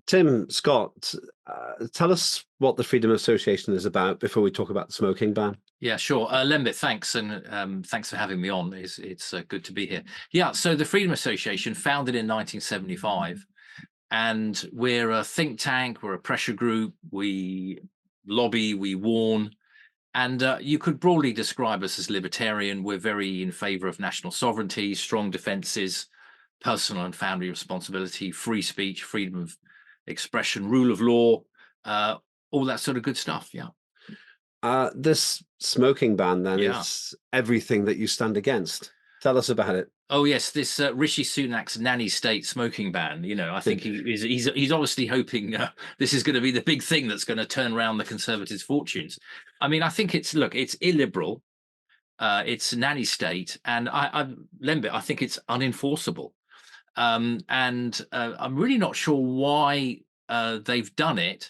Tim, Scott, tell us what the Freedom Association is about before we talk about the smoking ban. Yeah, sure. Lembit, thanks, and thanks for having me on. It's good to be here. Yeah, so the Freedom Association, founded in 1975, and we're a think tank, we're a pressure group, we lobby, we warn, and you could broadly describe us as libertarian. We're very in favor of national sovereignty, strong defenses, personal and family responsibility, free speech, freedom of expression, rule of law, uh, all that sort of good stuff. Yeah. This smoking ban then Yeah. is everything that you stand against. Tell us about it. Oh yes, this Rishi Sunak's nanny state smoking ban. I think he's obviously hoping this is going to be the big thing that's going to turn around the Conservatives' fortunes. I mean, I think it's illiberal, it's nanny state, and Lembit, I think it's unenforceable. And I'm really not sure why they've done it.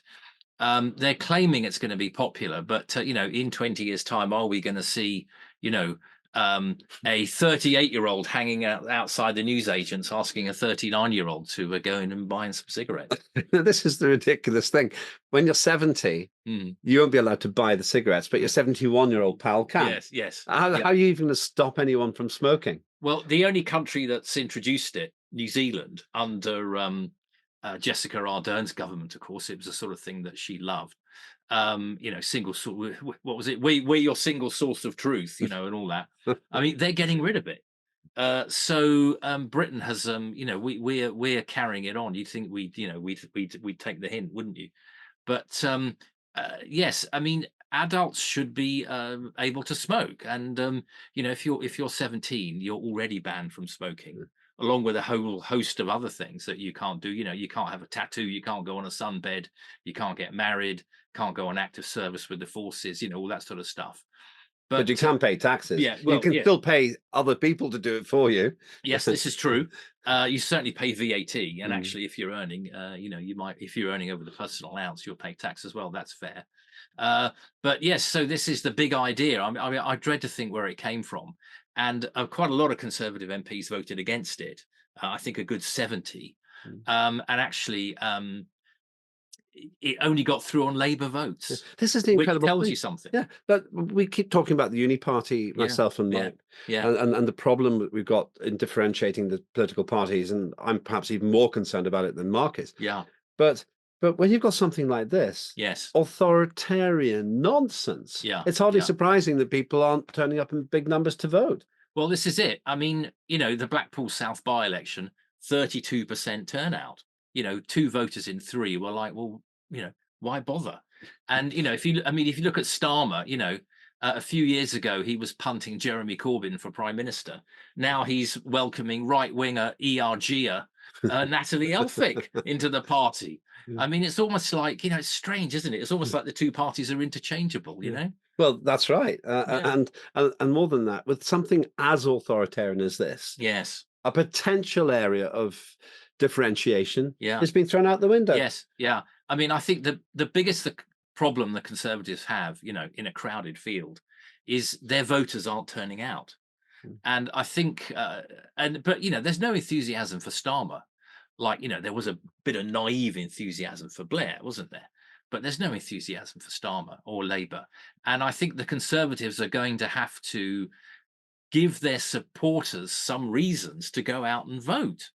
They're claiming it's going to be popular, but in 20 years' time, are we going to see, you know, a 38-year-old hanging out outside the newsagents asking a 39-year-old to go in and buy some cigarettes? This is the ridiculous thing. When you're 70, Mm. you won't be allowed to buy the cigarettes, but your 71-year-old pal can. Yes, yes. How Yeah. are you even going to stop anyone from smoking? Well, the only country that's introduced it, New Zealand, under Jessica Ardern's government, of course, it was the sort of thing that she loved. Single source. What was it? We're your single source of truth, and all that. I mean, they're getting rid of it. So Britain has, we're carrying it on. You'd think we'd take the hint, wouldn't you? But yes, I mean, adults should be able to smoke, and if you're 17, you're already banned from smoking, along with a whole host of other things that you can't do. You can't have a tattoo, you can't go on a sunbed, you can't get married, can't go on active service with the forces, all that sort of stuff. But you But can pay taxes. yeah, You well, can yeah, still pay other people to do it for you. yes, this is true. You certainly pay VAT, and Mm. actually, if you're earning, if you're earning over the personal allowance, you'll pay tax as well. That's fair. But yes, so this is the big idea. I dread to think where it came from, and quite a lot of Conservative MPs voted against it. I think a good 70, Mm. and actually, it only got through on Labour votes, This is the which incredible tells thing. you something. Yeah, but we keep talking about the uni party, Yeah, myself and yeah, Mike, yeah, and the problem that we've got in differentiating the political parties, and I'm perhaps even more concerned about it than Mark is. yeah. But when you've got something like this, Yes, authoritarian nonsense, yeah, it's hardly yeah. surprising that people aren't turning up in big numbers to vote. Well, this is it. I mean, the Blackpool South by-election, 32% turnout. Two voters in three were like, well, why bother? And if you look at Starmer, a few years ago he was punting Jeremy Corbyn for prime minister. Now he's welcoming right-winger ERGer Natalie Elphicke into the party. Mm. I mean, it's almost like, it's strange, isn't it? It's almost like the two parties are interchangeable, Yeah. Well, that's right, Yeah. and more than that, with something as authoritarian as this, Yes. a potential area of differentiation Yeah. has been thrown out the window. Yes, yeah. I mean, I think the biggest problem the Conservatives have, in a crowded field, is their voters aren't turning out. Mm. And I think, but there's no enthusiasm for Starmer. Like, there was a bit of naive enthusiasm for Blair, wasn't there? But there's no enthusiasm for Starmer or Labour. And I think the Conservatives are going to have to give their supporters some reasons to go out and vote.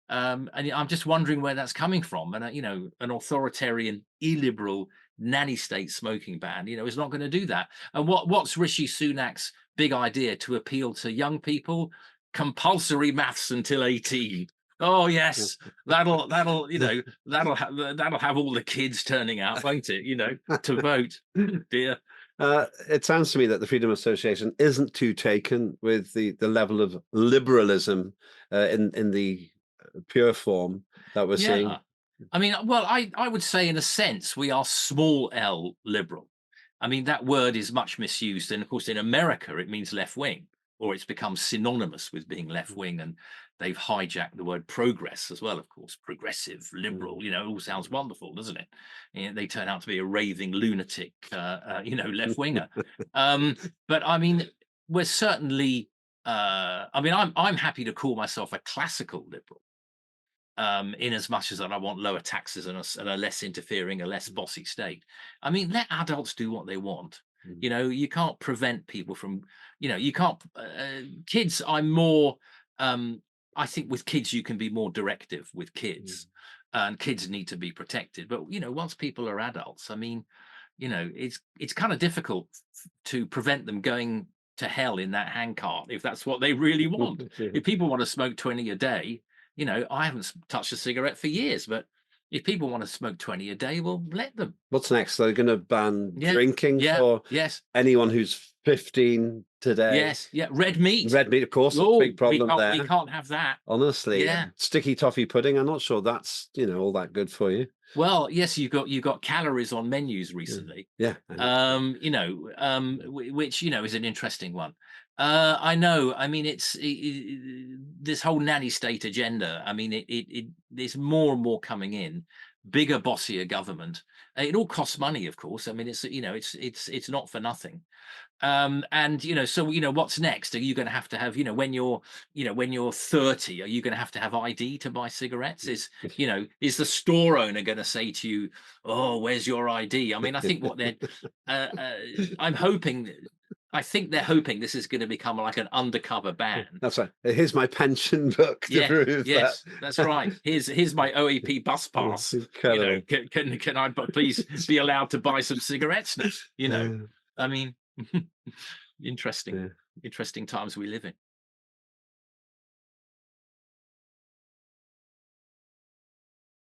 And I'm just wondering where that's coming from. And an authoritarian, illiberal nanny state smoking ban, is not going to do that. And what's Rishi Sunak's big idea to appeal to young people? Compulsory maths until 18. Oh yes, that'll have all the kids turning out, won't it? To vote. Dear. It sounds to me that the Freedom Association isn't too taken with the level of liberalism in the pure form that we're seeing. Yeah. I mean, well, I would say in a sense we are small L liberal. I mean, that word is much misused. And of course, in America, it means left wing, or it's become synonymous with being left wing. And they've hijacked the word progress as well, of course. Progressive, liberal, it all sounds wonderful, doesn't it? They turn out to be a raving lunatic, left winger. But I mean, we're certainly, I'm happy to call myself a classical liberal. in as much as that I want lower taxes and a less interfering, a less bossy state. I mean, let adults do what they want. Mm, You know, you can't prevent people from, you can't. Kids, I'm more. I think with kids you can be more directive with mm, kids, and kids need to be protected. But once people are adults, I mean, it's kind of difficult to prevent them going to hell in that handcart if that's what they really want. yeah. If people want to smoke 20 a day, I haven't touched a cigarette for years, but if people want to smoke 20 a day, well, let them. What's next? They're going to ban Yeah, drinking yeah, for yes, anyone who's 15 today. yes, yeah. Red meat. Red meat, of course, a Oh, big we problem can't we there. can't have that. Honestly, Yeah. and sticky toffee pudding. I'm not sure that's all that good for you. Well, yes, you've got calories on menus Yeah, recently. yeah, I know. Yeah. Which is an interesting one. I know. I mean, this whole nanny state agenda. I mean, there's more and more coming in, bigger, bossier government. It all costs money, of course. I mean, it's not for nothing. And so what's next? Are you going to have when you're 30, are you going to have ID to buy cigarettes? Is the store owner going to say to you, oh, where's your ID? I mean, I think what they're uh, uh, I'm hoping I think they're hoping this is going to become like an undercover ban. That's right. Here's my pension book to Yeah, prove that. yes, that's right. Here's my OAP bus It's pass. incredible. Can I but please be allowed to buy some cigarettes now? Yeah, I mean, interesting, yeah. interesting times we live in.